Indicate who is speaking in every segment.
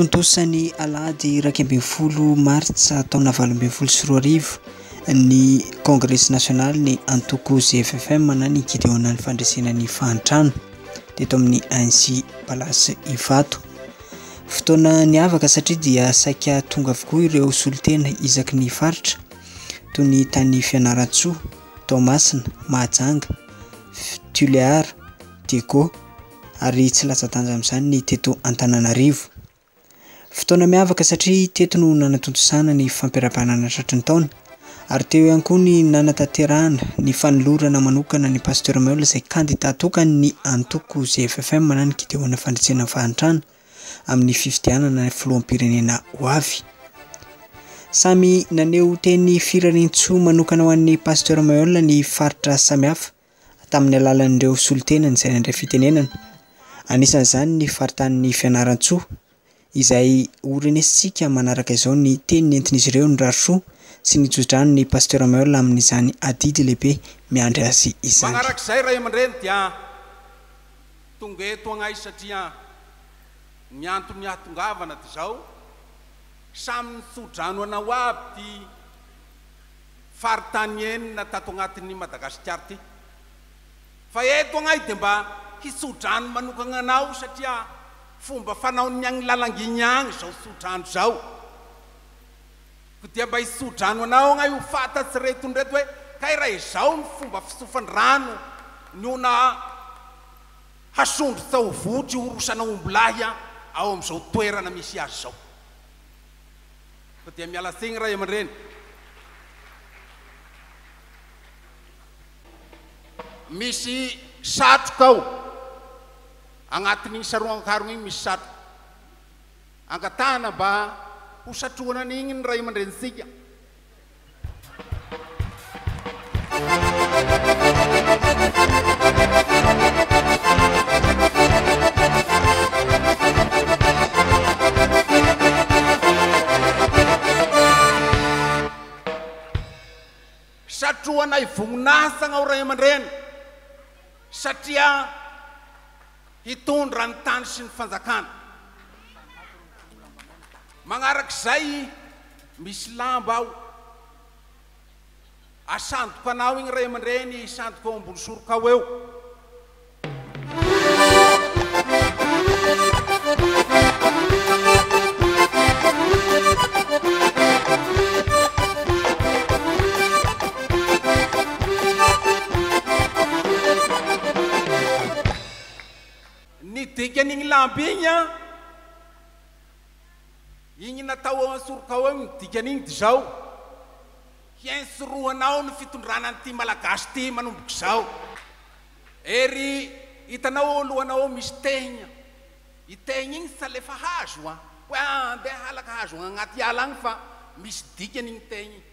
Speaker 1: Tontosany alahady 20 Martsa taona 2024 ny Congrès national ny antoko ZFFM na ny Gideona ny fandresena ny fahantrano teto amin'ny Anzy Palace Ivato. Fotoana niavaka satria dia saika tonga avokoa ireo solitena isaky ny faritra toy ny tany Fianaratsoa, Toamasina, Mahajanga, Tulear, Dego ary tsy latsa-danja amin'izany ny teto Antananarivo. Fotoana miavaka satria teto no nanatontosana ny fampiarabanana tratran'ny taona ary teo ihany koa ny nanataterahana ny fanolorana manokana ny pasteur Maola izay kandidata tokany ny antoko ZFFM na ny Gideona fandresena fahantrano amin'ny fifidianana ny filoham-pirenena ho avy. Samy naneho teny firarentsoa manokana ho an'ny pasteur Maola ny faritra samihafa tamin'ny alalan'ireo solitenany izay nandray fitenenana. Anisan'izany ny faritan'ny Fianaratsoa izay orenesika manaraka izao ny teny nentin'izy ireo ny rarisoa sy ny jodrano ny pasteur Maola amin'izany adidy lehibe miandry azy izany.
Speaker 2: Manarak'izay ray aman-dreny dia tonga eto agnay satria ny antony ahatongavana ty zao samy nisodrano anao aby ty faritany enina tato agnatin'ny Madagasikara ty. Fa eto agnay dia mba hisodrano manokana anao satria fomba fanaony agny lalanginy agny zao sodrano zao. Dia mba hisodrano anao agnay ho fatatsy reto ndreto hoe kay raha izao ny fomba fisofany rano nyona hasondro tao votry horosana ombolahy ao amin'izao toerana misy azy zao. Dia miala tsiny ray aman-dreny. Misy satroka ao agnatin'igny saroan-karogna igny misy satroka angatahana mba ho satrohana an'igny ny ray aman-drenitsika. Satrohana ivogninasagna ao ray aman-dreny satria hitondra ny tany sy ny fanjakana. Magnarak'izay misy lamba ao asandoko anao igny ray aman-dreny, sandoko ao ambony soroka ao eo. Nidikan'igny lamba igny natao ao soroka ao eo nidikan'igny dy zao hiensorohanao ny fitondrana an'ity malagasy ty manomboky zao. Ery hitanao alohanao misy tegna, i tegna igny tsy alefa hazo hoe andeha halaka hazo agnaty ala agny fa misy dikany igny tegna igny.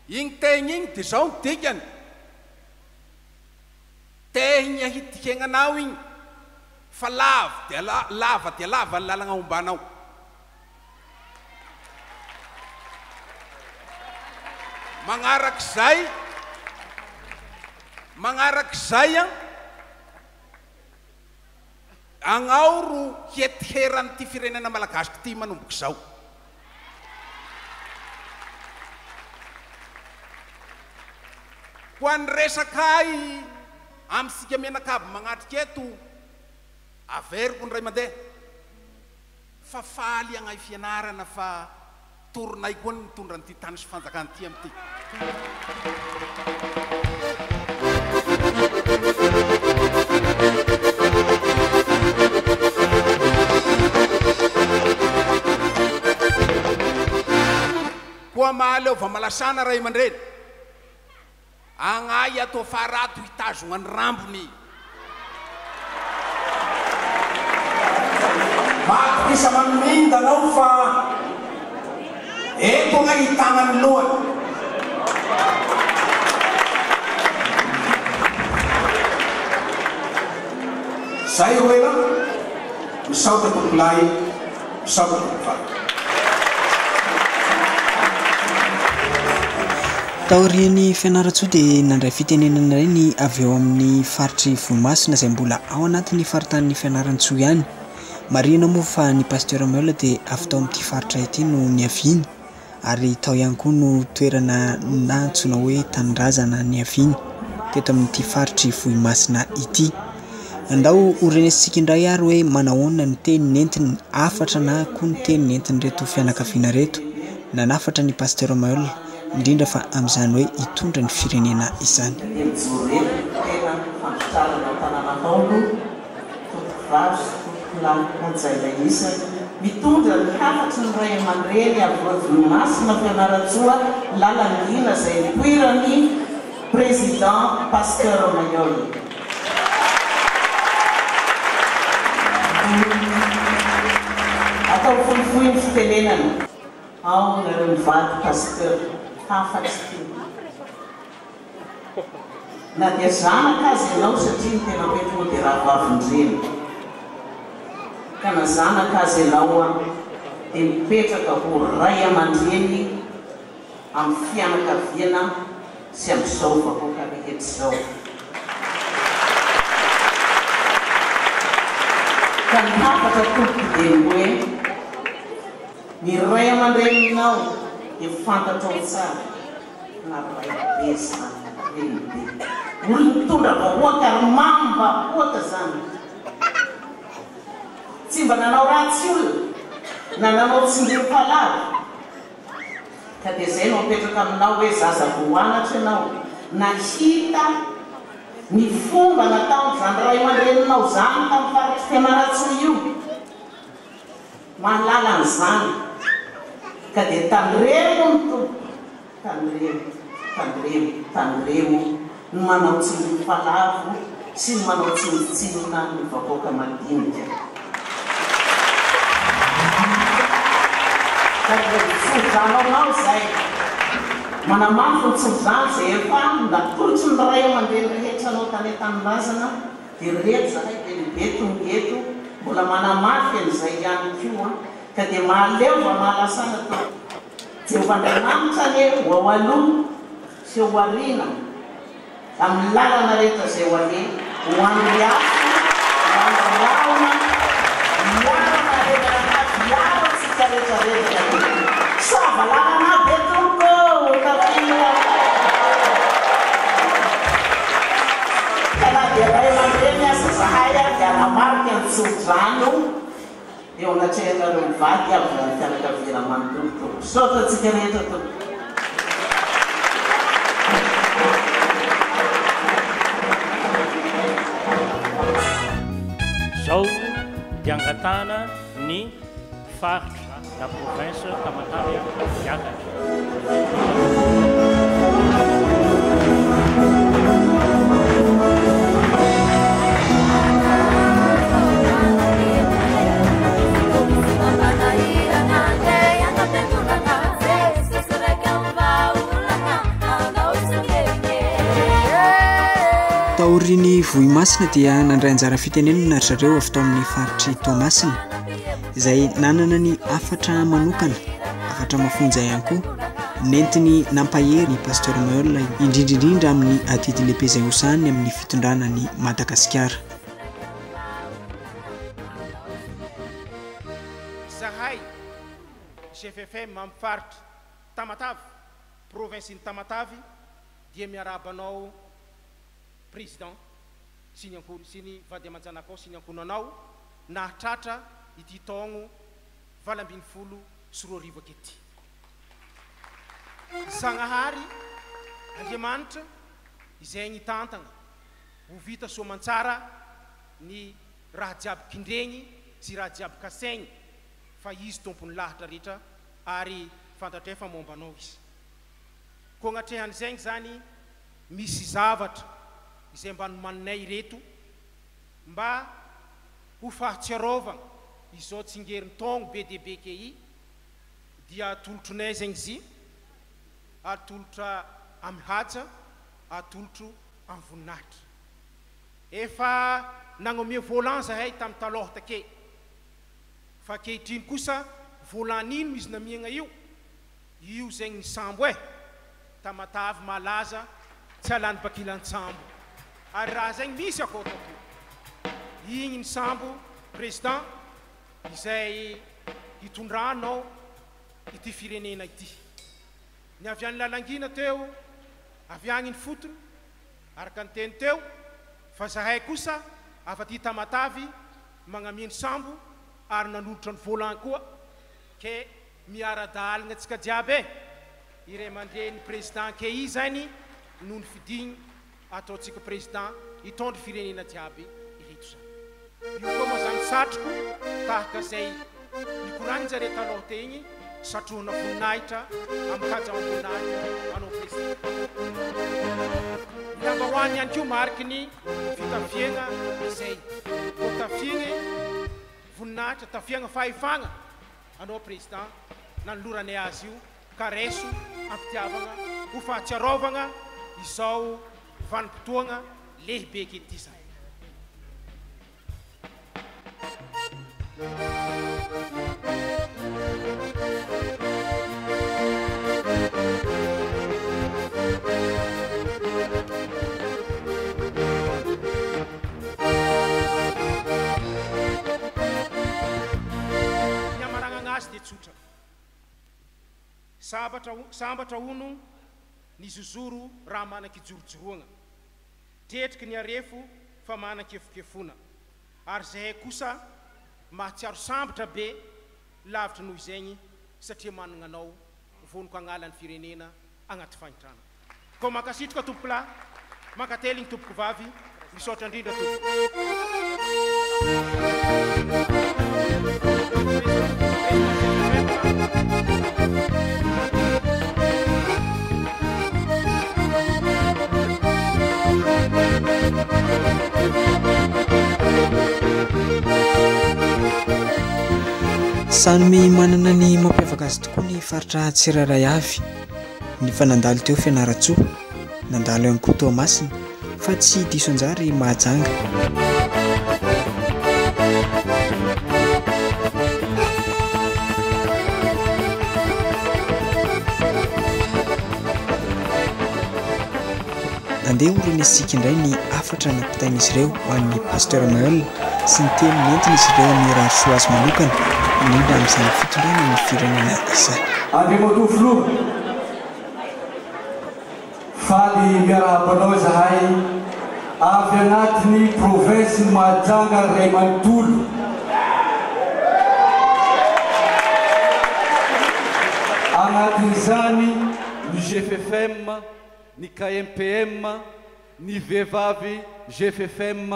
Speaker 2: Igny tegna igny dia zao ny dikany. Tegna hidikegnanao igny fa lava dia lava ny lalagna ombanao. Magnarak'izay agnao ro hietiheran'ity firenena malagasy ty manomboky zao. Ho an'ny resakay amintsika menakavy magnatrika eto averiko ny ray mandeha fa faly agnay fianarana fa toronay koa ny mitondra n'ity tany sy fanjakana ty amin'ity. Koa mahaleo vamalasana ray aman-dreny agnay atao farato hitazogna ny rambony. Matokisa maminda anao fa eto agnay hitagnany lohany. zay roena misaotra tompolay misaotra tompovaly
Speaker 1: taorian'ny fianaratsoa dia nandray fitenenana iray ny avy eo amin'ny faritry Vohimasina izay mbola ao anatin'ny faritany fianaran-tsoa ihany. Marihana moa fa ny pasteur Manuel dia avy tao amin'ity faritra ity no niaviany ary tao ihany koa no toerana nantsoina hoe tanindrazana niaviany teto amin'ity faritry Vohimasina ity. Andao orenesitsika indray ary hoe manahoana ny teny nentiny afatra na koa ny teny nentiny reto fianakaviana reto nanafatra ny pasteur Manuel indrindra fa amin'izany hoe hitondra ny firenena izany.
Speaker 3: Mitondra ny hafatry ny ray aman-dreny avy Vohimasina fianaratsoa lalangina izay nipoirany président pasteur Manuel. Atao fohifohy ny fitenenana ao nareo mivady pasteur hafatsy ty na dia zanaka azy ianao satria ny tena mety dia raha vavindreny ka na zanaka azy ianao dia mipetraka ho ray aman-dreny amin'ny fianakaviana sy amin'izao vahoaka rehetra izao. Ka ny hafatra tompo dia hoe ny ray aman-dreninao dia fantatrao tsara na ray besina lehibe olona mitondra vahoaka ary mamba hoaka zany tsy mba nanao ratsy olona na nanao tsindrim-palava ka dia zay no apetraka aminao hoe zaza voanatra ianao nahita ny fomba nataony zany ray aman-dreninao zany tamin'ny faritry fianaratsoa io mahalala an'izany ka dia tandremo ny tompo tandremo ny manao tsindrim-palavo sy ny manao tsinotsinona ny vahoaka madinika. Sojanao zay manamafy ny tsojany zay efa natolotsy ny ray aman-dreny rehetra anao tany tanindrazana dia rehetra zahay dia lehibe tongeto mbola manamafy an'izay ihany koa ka dia mahaleva mahalasana tao Jehovandriamanitra ane ho ao aloha sy ho aoriana amin'ny lalana rehetra zay ho ane ho an'ny afo ho an'ny laona miarana rehetra miaratsika rehetrarehetra savalana betroko kapila kana dia ray aman-dreny asa zahay dia anamarika ny tsodrano eo anatrehana reo mivady avy ny fianakaviana manontolo sotratsika rehetra to
Speaker 4: zao dia angatana ny faritra na province Tamatave Iakatra.
Speaker 1: Taoriny Vohimasina dia nandray anjara fitenenana ry zareo avy tao amin'ny faritry Toamasina izay nanana ny afatra manokana, afatra mafonja ihany koa nentiny nampahery ny pasteur Manuel indrindrindrindra amin'ny adidy lehibe izay hosahany amin'ny fitondrana ny Madagasikara.
Speaker 2: Zahay GFFM amin'ny faritra Tamatave, province ny Tamatave dia miarabanao président sy ny vady aman-janakao sy ny ankonanao nahatratra ity taogno 2024 akety. Zagnahary Andriamanitra izay ny tantana ho vita soamantsara ny raha jiaby kindregny sy raha jiaby kasaigny fa izy tompony lahatra rehetra ary fantatrefa mombanao izy. Koa agnatrehany zany misy zavatra izay mba nomaninay reto mba ho fahatsiarovagna izao tsingeriny taogno be dia be kei dia atolotronay zegny izy atolotra amin'ny hatsa atolotro amin'ny voninahitra
Speaker 5: efa nagnomea volan zahay tamin'ny taloha take fa kehitriny kosa volan ino izy namiagna io zegny ny sambo Tamatavy malaza tsy alany bakilan-tsambo ary raha zegny misy akao tato igny ny sambo président izay hitondranao ity firenena ity ny avy any lalangina teo avy agny ny fotony araka ny teny teo fa zahay kosa afa-ty Tamatavy magnamia ny sambo ary nanolotra ny volan koa ke miara-dalagna antsika jiaby iray mandray ny président ke i zany noho ny fidigny ataontsika président hitondry firenena jiaby ireto zany io koa moa zany satroko tahaka zay nikoragnin-jare taloha tegny satrohana voninahitra amin'ny kajaam-boninahitra anao président lambahoany ihany koa mariky ny fitafiagna izay vao tafiagny voninahitra tafiagna fahefagna anao président nanolorany azy io kareso ampitiavagna ho fahatsiarovagna izao vanim-potoagna lehibe kety zay dia tsotra sambatra hono ny zozoro raha manan-kijorojoroagna tetriky ny arefo fa manan-kefokefona ary zahay kosa mahatsiaro sambatra be lavitra noho izegny satria managna anao vonoko agnalan'ny firenena agnaty fanitrana ko makasitraka tompokolahy makateligny tompoko vavy misaotra indrindra tompoko
Speaker 1: Samy manana ny mampiavaka azy tokoa ny faritra Tsiraray avy ny fanandalo teo Fianaratsoa nandalo ihany koa Toamasina fa tsy diso anjary Mahajanga andeha orana isika indray ny afatra nampitain'izy ireo ho an'ny pasteur Maël sy ny teny nentina izy ireo ny rahasoa azy manokana indrindra amin'izany fitondrana ny firenena izay
Speaker 6: Andriamatofolo faly miarabanao zahay avy anatin'ny province ny Mahajanga Ray Manontolo anatin'izany ny GFFM ny KMPM ny vehivavy GFFM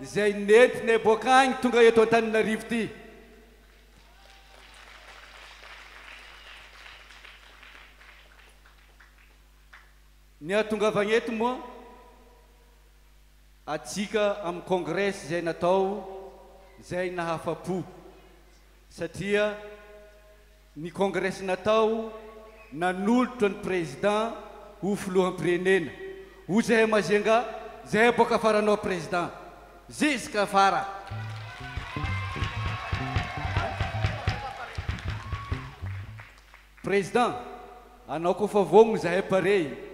Speaker 6: zay nentina boaka agny tonga eto Antananarivo ty ny atongavagna eto moa atsika amin'ny congrès zay natao zay nahafapo satria ny congrès natao nanolotra ny président ho filoham-pirenena ho zahay Mazenga zahay boaka faranao président ziska fara président anao koa fa vogno zahay parey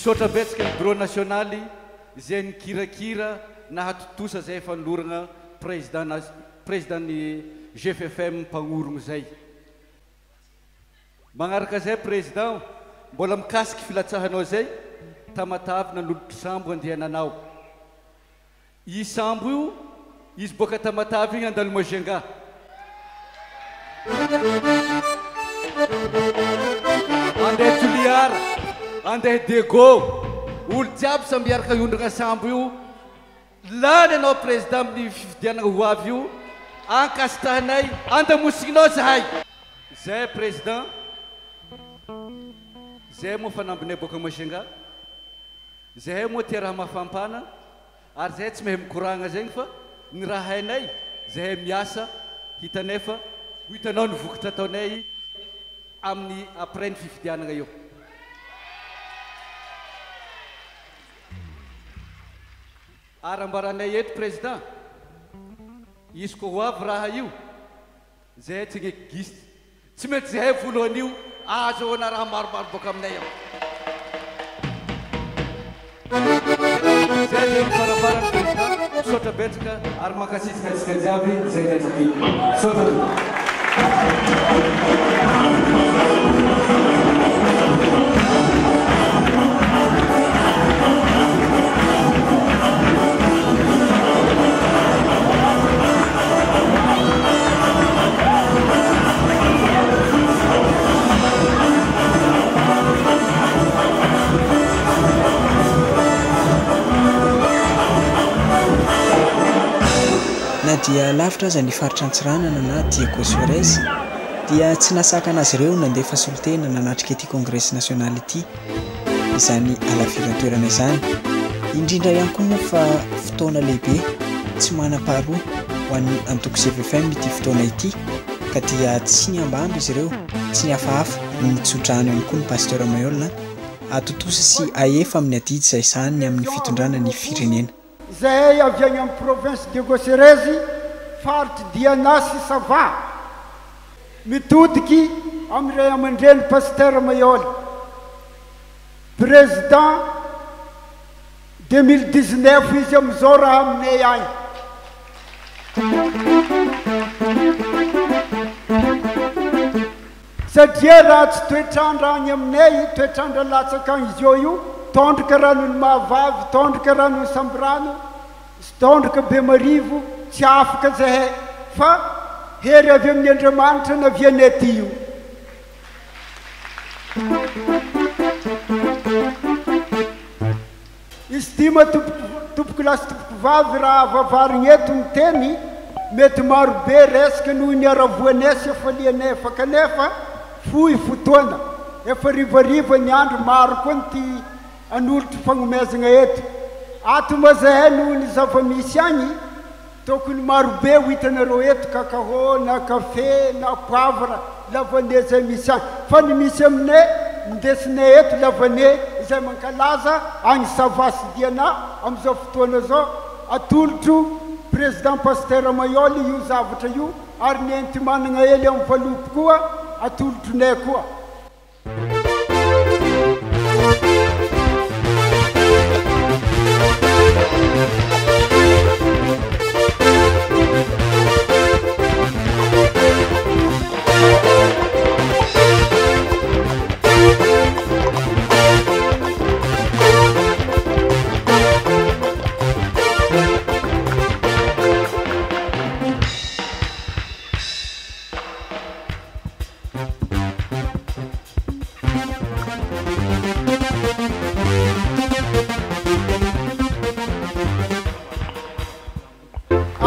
Speaker 6: misaotra betsaka ny bureau nationaly zay nikirakira nahatotosa zay fanoloragna président ny GFFM mpagnorono zay magnaraka zay président mbola mikasiky filatsahanao zay Tamatavy nanolotra sambo andehananao i sambo io izy boaka Tamatavy igny andalo Mazenga andeha Toliara andeha Dego olo jiaby samby araka iondrogna sambo io lany anao président amin'ny fifidianana ho avy io ankasitrahanay andamosignao zahay zay président zay moa fanambinay boaka Mazenga zahay moa tia raha mafampana ary zahay tsy mahay mikoragna zegny fa ny raha hainay zahay miasa hitanay fa ho hitanao ny vokatra ataonay amin'ny après ny fifidianana io arambaranay eto président izy ko ho avy raha io zay tsy gnekigist tsy mety zahay voalohan'io azo hoana raha maromaro boaka aminay ao zay zay farafarany président misaotra betsaka ary mankasitraka atsika jiaby zay ndraiky misaotra
Speaker 1: na dia lavitra aza ny faritra Antsiranana na Diego Suarez dia tsy nasaka anazy ireo nandefa solitena nanatrika ity congrès national ity izany alafiran-toerana izany indrindra ihany koa moa fa fotoana lehibe tsy manam-paharoa ho an'ny antoko CFFM ity fotoana ity ka dia tsy niambamby izy ireo tsy nihafahafa nitsodrano ihany koa ny pasteur Mayolina atotosa sy ahefa amin'ny adidy izay sahany amin'ny fitondrana ny firenena
Speaker 7: zahay avy any amin'ny province Diego Suarez faritry Diana sy Sava mitodiky amin'ny ray aman-dreny pasteur Mayolina président 2019 izy amin'izao raha aminay agny satria raha tsy toetrandra agny aminay toetrandra latsaka agny izy io tondroka ranony mahavavy tondroka ranony sambrano tondroka be marivo tsy afaka zahay fa hery avy amin'ny Andriamanitra navianay ty io izy ty tompoky lasy tompoky vavy raha vavarigny eto ny teny mety marobe resaka noho ny aravoanay sy afalianay fa kanefa fohy fotoana efa rivariva ny andro maro koa ny ty an'olotro fagnomezana eto ato ma zahay noho ny zava-misy agny tokony marobe ho hitanareo eto kakao na kafe na poivre lavane zay misy agny fa ny misy aminay ndesinay eto lavane izay mankalaza agny Savasy Diana amin'izao fotoana zao atolotro président pasteur Mayoli io zavatra io ary ny enti manana ely amin'ny valopy koa atolotronay koa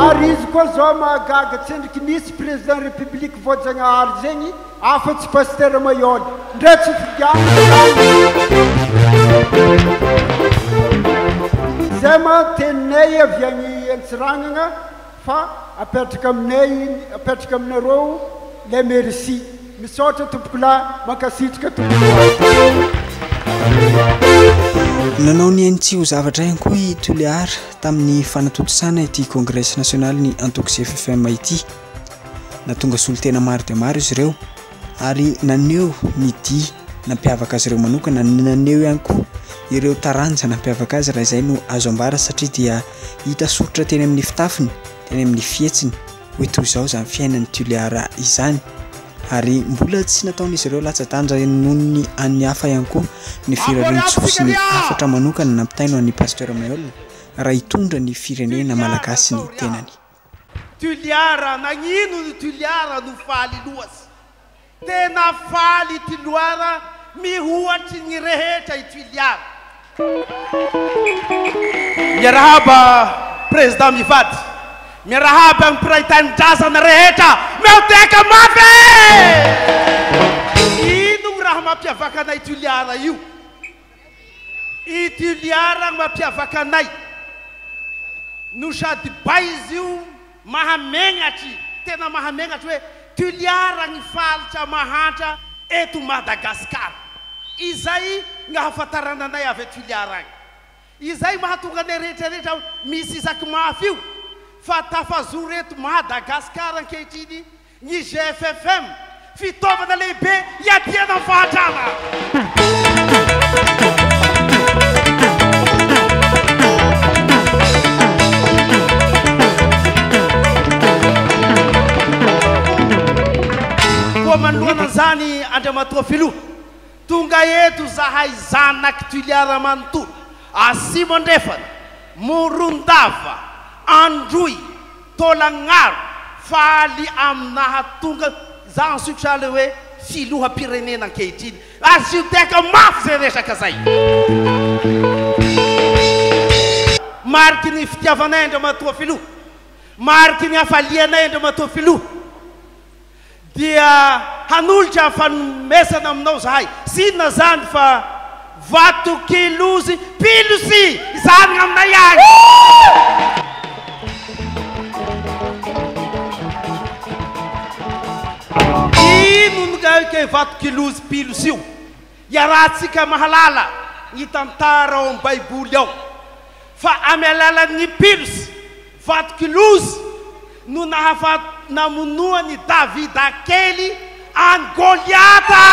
Speaker 7: ary izy koa zao mahagaga tsendriky nisy président république voajanahary zegny afa-tsy pasteur Mayoli ndray tsy fidiana zay mateninay avy agny Antsiranana fa apetraka aminareo le merci misaotra tompoko lahy mankasitraka tompoko
Speaker 1: nanao ny antsy ho zavatra ihany koa i Tuliara tamin'ny fanatotosana ity congrès national ny antoko CFFM ity natonga solitena maro dia maro izy ireo ary naneo ny dia nampiavaka azy ireo manokana naneo ihany koa ireo taranja nampiavaka azy raha izay no azo ambara satria dia hita soritra teny amin'ny fitafiny teny amin'ny fietsiny hoe toy izao zany fiainan'ny Tuliara izany ary mbola tsy nataon'izy ireo latsa-danja noho ny an'ny hafa ihany koa ny firaren-tsoa sy ny afatra manokana nampitaino an'ny pasteur Mayolina raha hitondra ny firenena malagasy ny tenany
Speaker 5: Tuliara nagnino ny Tuliara no faly loasy tena faly Tuliara mihoatry ny rehetra i Tuliara miarahaba président mivady miarahaba amin'ny mpiray-tanindrazana rehetra meoteka mafy ino raha mampiavaka anay Tuliara io i Tuliara mampiavaka anay no sady bay izy io mahamengatry tena mahamengatry hoe Tuliara ny falitra mahantra eto Madagasikara izay ny hahafantarana anay avy Tuliara agny izay mahatonga ny rehetrarehetra misy isaky mafy io fa tafazo reto Madagasikara ankehitriny ny GFFM fitaovana lehibe iadiana ny fahatrana. Koa manoloana an'izany Andriamatoa filoha tonga eto zahay zanaky Tuiliara manontolo Asimo Andrefana Morondava Androy Tolagnaro faly aminahatonga za suksale hoe filoha pirenena ankehitriny azy io teka mafy zay resaka zay mariky ny fitiavanay Andriamatoa filoha mariky ny hafalianay Andriamatoa filoha dia hanolotra fanomesana aminao zahay sinona zany fa vato kilozy pilosy zany aminay agny ke vato kilozy pilosy io iarahantsika mahalala ny tantara ao amin'ny baiboly ao fa amy alalan'ny pilosy vato kilozy no namonoany Davida kely any Goliata.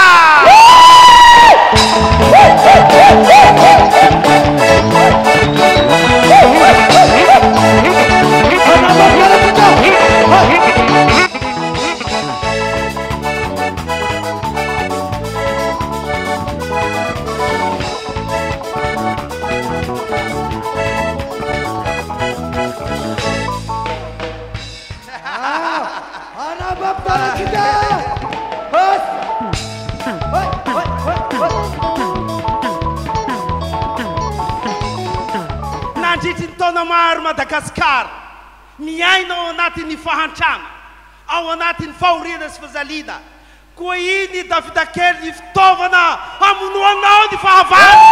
Speaker 5: Nandritry ny taona maro Madagasikara miaina ao anatin'ny fahantrana ao anatin'ny fahoriana sy fazaliana koa iny Davida kely ny fitaovana hamonoanao ny fahavalo.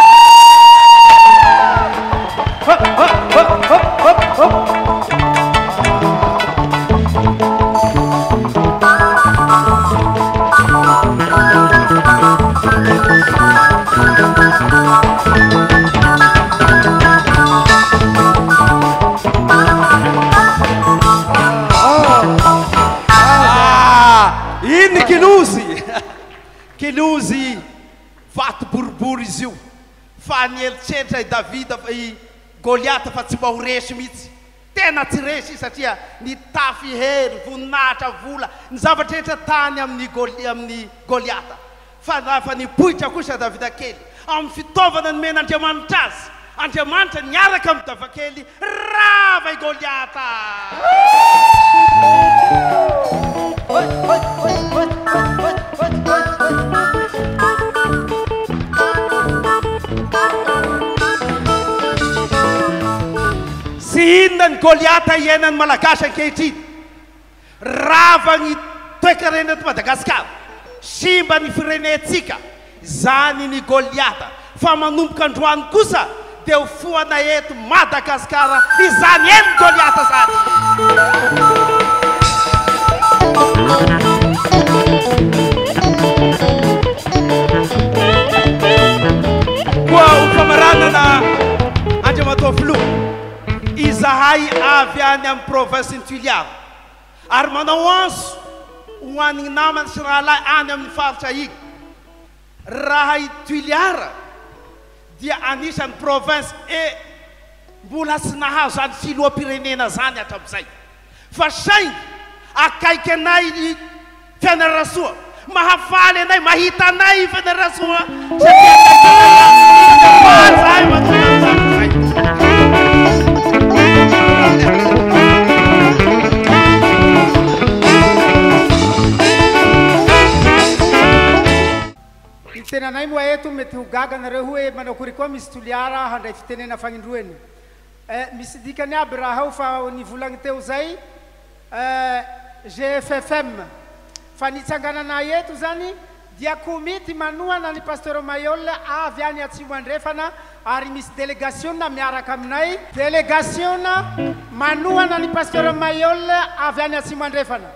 Speaker 5: Iny kilozy vato boribory izy io fa nielitretra i Davida i Goliata fa tsy mba ho resy mihitsy tena tsy resy satria nitafy hery voninahitra vola ny zavatra rehetra tany amin'ny Goliata fa nipoitra kosa Davida kely amin'ny fitaovana nomen'Andriamanitra azy Andriamanitra niaraka amin'ny Davida kely rava i Goliata. Sy inona ny Goliata iainan'ny malagasy ankehitriny rava ny toe-karena eto Madagasikara simba ny firenentsika zany ny Goliata fa manomboka androany kosa dia ho foana eto Madagasikara izany eny Goliata zany. Koa ho famaranana Andriamatoa filoha izahay avy any amin'ny province ny Tuiliara ary manao anso ho an'ny namany sy rahalahy any amin'ny faritra iny raha i Tuiliara dia anisan'ny province mbola tsy nahazo any filoham-pirenena zany hatramin'izay fa saingy akaiky anay ny fianarasoa mahafaly anay mahita anay fianarasoa zahay matonazay
Speaker 7: tenanay moa eto mety ho gaga nareo hoe manao kory koa misy Tuiliara handray fitenena fagnindroany misy dikany aby raha ao fa nivolagny teo zay GFFM fa nitsanganana eto zany dia komity manohana ny pasteur Mayol avy any Atsimo Andrefana ary misy délégation miaraka aminay délégation manohana ny pasteur Mayol avy any Atsimo Andrefana.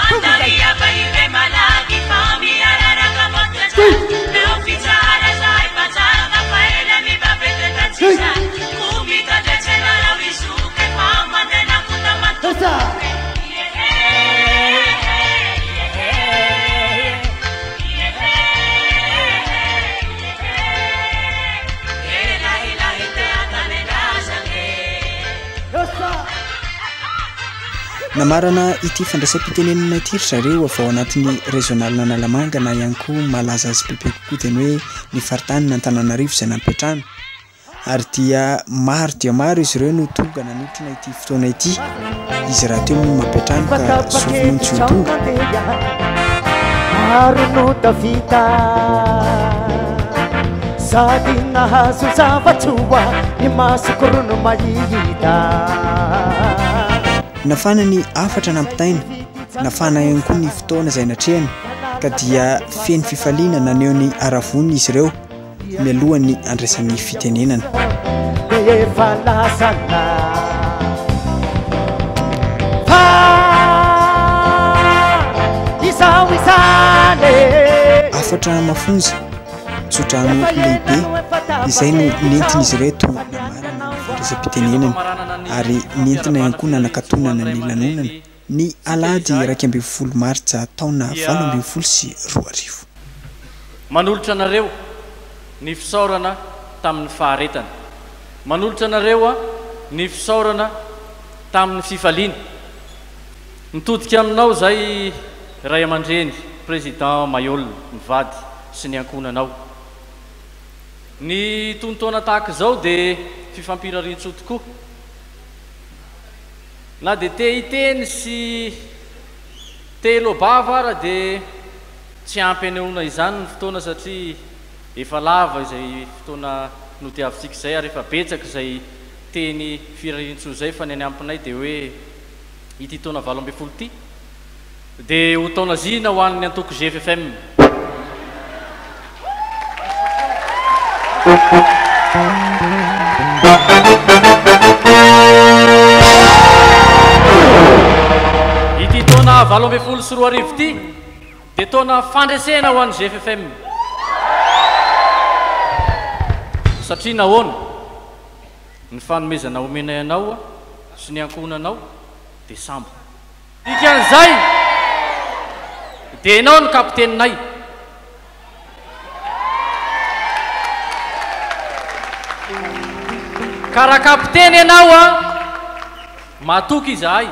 Speaker 8: Andalia baile malaki kami arara kamotra
Speaker 1: namarana ity fandraisam-pitenenana ity ry zareo avao anatin'ny régional n'Analamanga na ihany koa malaza azy bebe kokoa dia hoe ny faritany n'Antananarivo izay nampetrahana ary dia maro izy ireo no tonga nanotrona ity fotoana ity izy raha teo no mampiatrano ka sofinony tsy ho tonga
Speaker 8: maro no tavita sady nahazo zavatsoa ny masokorono mahihita
Speaker 1: nafana ny afatra nampitaina nafana ihany koa ny fotoana izay natrehany ka dia feny fifaliana naneo ny aravony izy ireo mialohan'ny andraisan'ny fitenenana
Speaker 8: efa lasana izao izany
Speaker 1: afatra mafonja tsotrano lehibe izay no nentin'izy ireto namarana fandraisam-pitenenana ary nentina ihany koa nanakatonana ny lanonana ny alady 12 martsa taona 2024
Speaker 4: manolotra anareo ny fisaorana tamin'ny faharetana manolotra anareo ny fisaorana tamin'ny fifaliana nitodika aminao zay ray aman-dreny président Mayol mivady sy ny ankonanao ny tontoana tahaka izao dia fifampirariantso tokoa na dia te hiteny sy telo bava ara dia tsy ampy anehoana izany ny fotoana satria efa lava izay fotoana notiavintsika izay ary efa betsaka izay teny firariantso izay fa ny any ampinay dia hoe ity taona 12 ity dia ho taona zina ho an'ny antoko GFFM ity taona 24 ity dia taona fandresena ho an'ny GFFM satria nahoana ny fanomezana omenay anao sy ny ankonanao dia sambo dikan'izay dia ianao ny kapiteninay karaha kapiteny ianao matoky izahay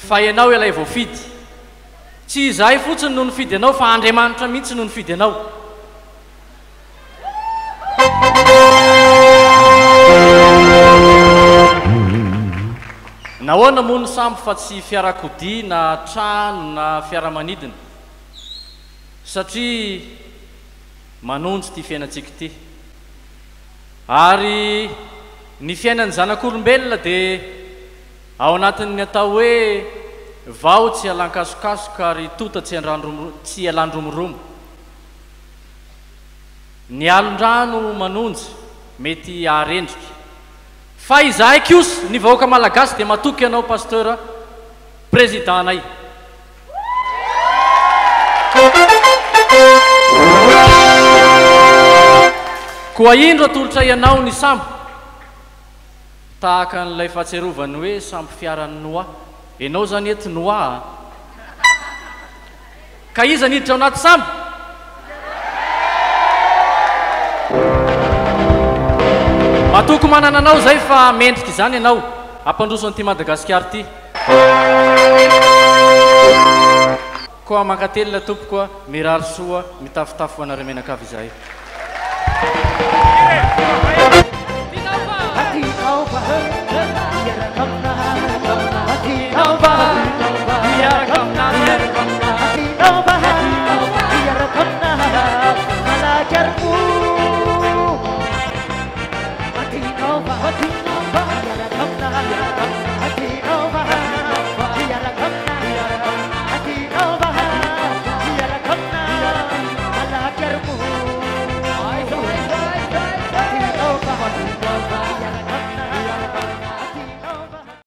Speaker 4: fa ianao ilay voafidy tsy izahay fotsiny no nifidy anao fa Andriamanitra mihitsy no nifidy anao nahoana moa ny sambo fa tsy fiarakodia na trano na fiaramanidina satria manonjy ty fiainantsika ty ary ny fiainan'ny zanak'olombelona dia ao anatin'ny atao hoe vao tsy alan-kasokasoka ary tota tsy alan-dromoromo ny alon-drano manonjy mety aharendrika fa izahay kosa ny vahoaka malagasy dia matoky ianao pasteur président anay koa indro atolotra ianao ny sambo tahaka n'ilay fahatserovany hoe sambo fiaran'ny Noa ianao zany ety Noa ka iza niditra ao anaty sambo matoky manana anao zay fa mendrika izany ianao ampandrosony ty Madagasikara ty koa mankatelina tompokoa mirary soa mitafitafo anareo menakavy izahay
Speaker 8: Ati